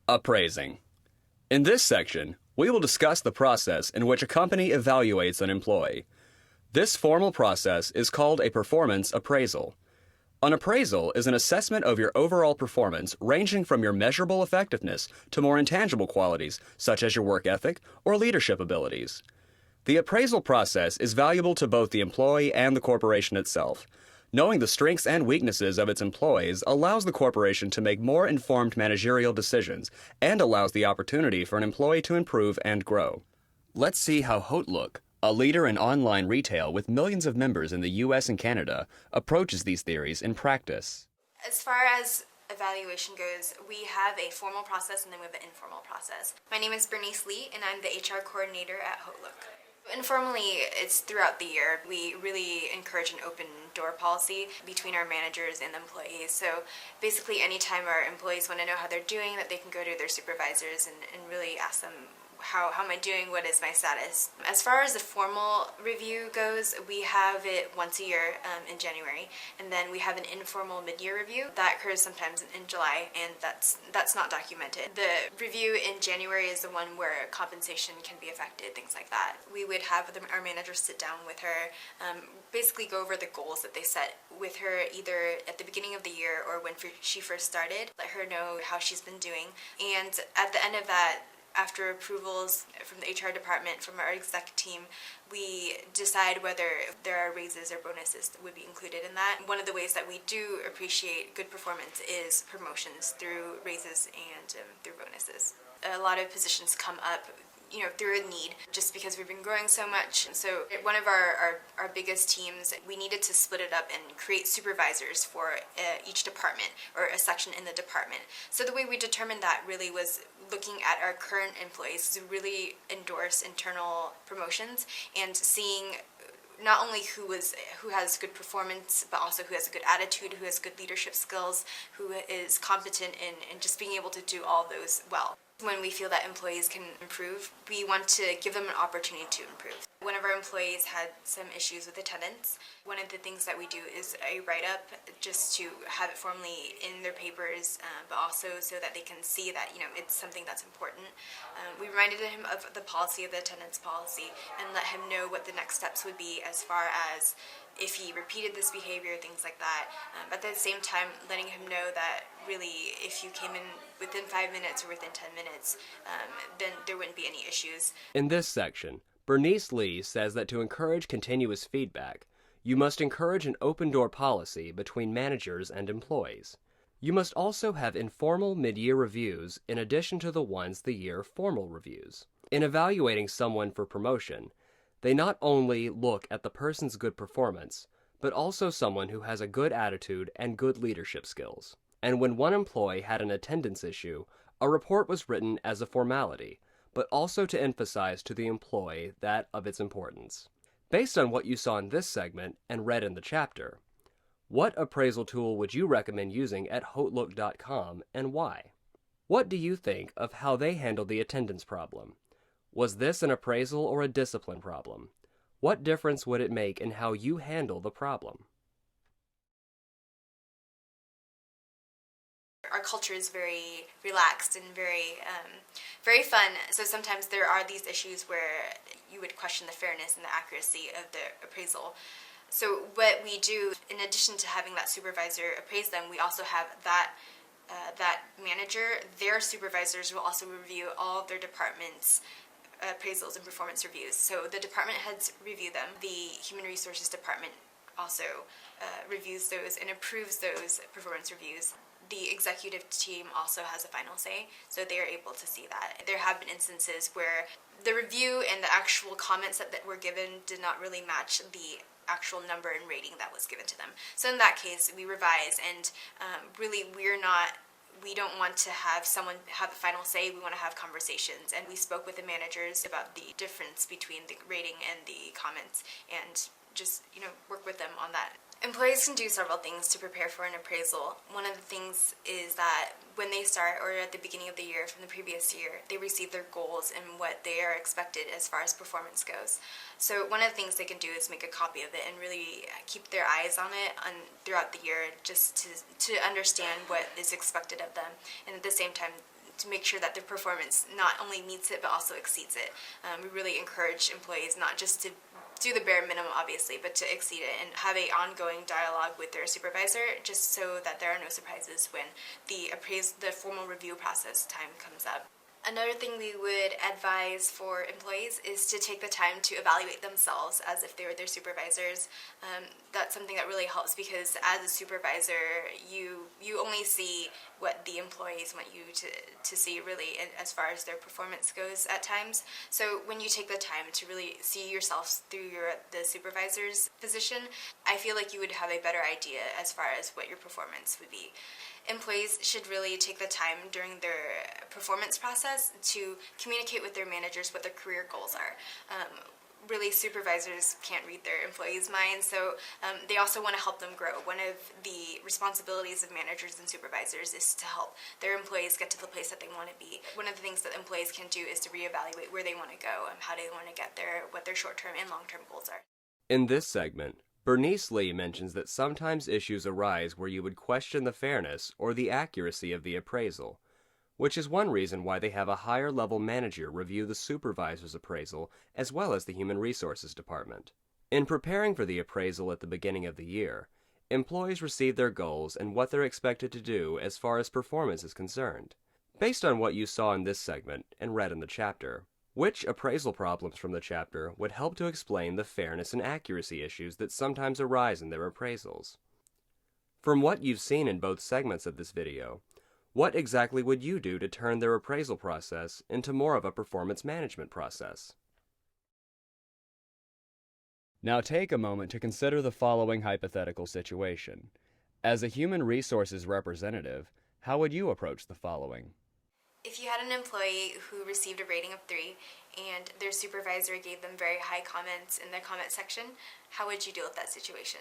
Appraising. In this section, we will discuss the process in which a company evaluates an employee. This formal process is called a performance appraisal. An appraisal is an assessment of your overall performance ranging from your measurable effectiveness to more intangible qualities such as your work ethic or leadership abilities. The appraisal process is valuable to both the employee and the corporation itself. Knowing the strengths and weaknesses of its employees allows the corporation to make more informed managerial decisions and allows the opportunity for an employee to improve and grow. Let's see how Hautelook, a leader in online retail with millions of members in the US and Canada, approaches these theories in practice. As far as evaluation goes, we have a formal process and then we have an informal process. My name is Bernice Lee and I'm the HR coordinator at Hautelook. Informally, it's throughout the year. We really encourage an open door policy between our managers and employees. So basically anytime our employees want to know how they're doing, that they can go to their supervisors and really ask them, how am I doing? What is my status? As far as the formal review goes, we have it once a year in January, and then we have an informal mid-year review that occurs sometimes in July, and that's not documented. The review in January is the one where compensation can be affected, things like that. We would have our manager sit down with her, basically go over the goals that they set with her either at the beginning of the year or when she first started, let her know how she's been doing, and at the end of that, after approvals from the HR department, from our exec team, we decide whether there are raises or bonuses that would be included in that. One of the ways that we do appreciate good performance is promotions through raises and through bonuses. A lot of positions come up through a need, just because we've been growing so much. So one of our biggest teams, we needed to split it up and create supervisors for each department or a section in the department. So the way we determined that really was looking at our current employees to really endorse internal promotions and seeing not only who has good performance, but also who has a good attitude, who has good leadership skills, who is competent in just being able to do all those well. When we feel that employees can improve, we want to give them an opportunity to improve. One of our employees had some issues with attendance. One of the things that we do is a write-up just to have it formally in their papers, but also so that they can see that it's something that's important. We reminded him of the policy of the attendance policy and let him know what the next steps would be as far as if he repeated this behavior, things like that. But at the same time, letting him know that really if you came in within 5 minutes or within 10 minutes, then there wouldn't be any issues. In this section, Bernice Lee says that to encourage continuous feedback, you must encourage an open-door policy between managers and employees. You must also have informal mid-year reviews in addition to the once-a-year formal reviews. In evaluating someone for promotion, they not only look at the person's good performance, but also someone who has a good attitude and good leadership skills. And when one employee had an attendance issue, a report was written as a formality, but also to emphasize to the employee that of its importance. Based on what you saw in this segment and read in the chapter, what appraisal tool would you recommend using at Hautelook.com and why? What do you think of how they handled the attendance problem? Was this an appraisal or a discipline problem? What difference would it make in how you handle the problem? Our culture is very relaxed and very fun. So sometimes there are these issues where you would question the fairness and the accuracy of the appraisal. So what we do, in addition to having that supervisor appraise them, we also have that manager, their supervisors will also review all of their departments' appraisals and performance reviews. So the department heads review them. The Human Resources Department also reviews those and approves those performance reviews. The executive team also has a final say, so they are able to see that. There have been instances where the review and the actual comments that were given did not really match the actual number and rating that was given to them. So in that case, we revise, and really we don't want to have someone have the final say. We want to have conversations, and we spoke with the managers about the difference between the rating and the comments, and just work with them on that. Employees can do several things to prepare for an appraisal. One of the things is that when they start, or at the beginning of the year from the previous year, they receive their goals and what they are expected as far as performance goes. So one of the things they can do is make a copy of it and really keep their eyes on it throughout the year, just to understand what is expected of them, and at the same time to make sure that their performance not only meets it but also exceeds it. We really encourage employees not just to do the bare minimum, obviously, but to exceed it and have an ongoing dialogue with their supervisor, just so that there are no surprises when the formal review process time comes up. Another thing we would advise for employees is to take the time to evaluate themselves as if they were their supervisors. That's something that really helps, because as a supervisor, you only see what the employees want you to see, really, as far as their performance goes at times. So when you take the time to really see yourself through the supervisor's position, I feel like you would have a better idea as far as what your performance would be. Employees should really take the time during their performance process to communicate with their managers what their career goals are. Really, supervisors can't read their employees' minds, so they also want to help them grow. One of the responsibilities of managers and supervisors is to help their employees get to the place that they want to be. One of the things that employees can do is to reevaluate where they want to go and how they want to get there, what their short-term and long-term goals are. In this segment, Bernice Lee mentions that sometimes issues arise where you would question the fairness or the accuracy of the appraisal, which is one reason why they have a higher level manager review the supervisor's appraisal as well as the Human Resources Department. In preparing for the appraisal at the beginning of the year, employees receive their goals and what they're expected to do as far as performance is concerned. Based on what you saw in this segment and read in the chapter, which appraisal problems from the chapter would help to explain the fairness and accuracy issues that sometimes arise in their appraisals? From what you've seen in both segments of this video, what exactly would you do to turn their appraisal process into more of a performance management process? Now take a moment to consider the following hypothetical situation. As a human resources representative, how would you approach the following? If you had an employee who received a rating of 3 and their supervisor gave them very high comments in the comment section, how would you deal with that situation?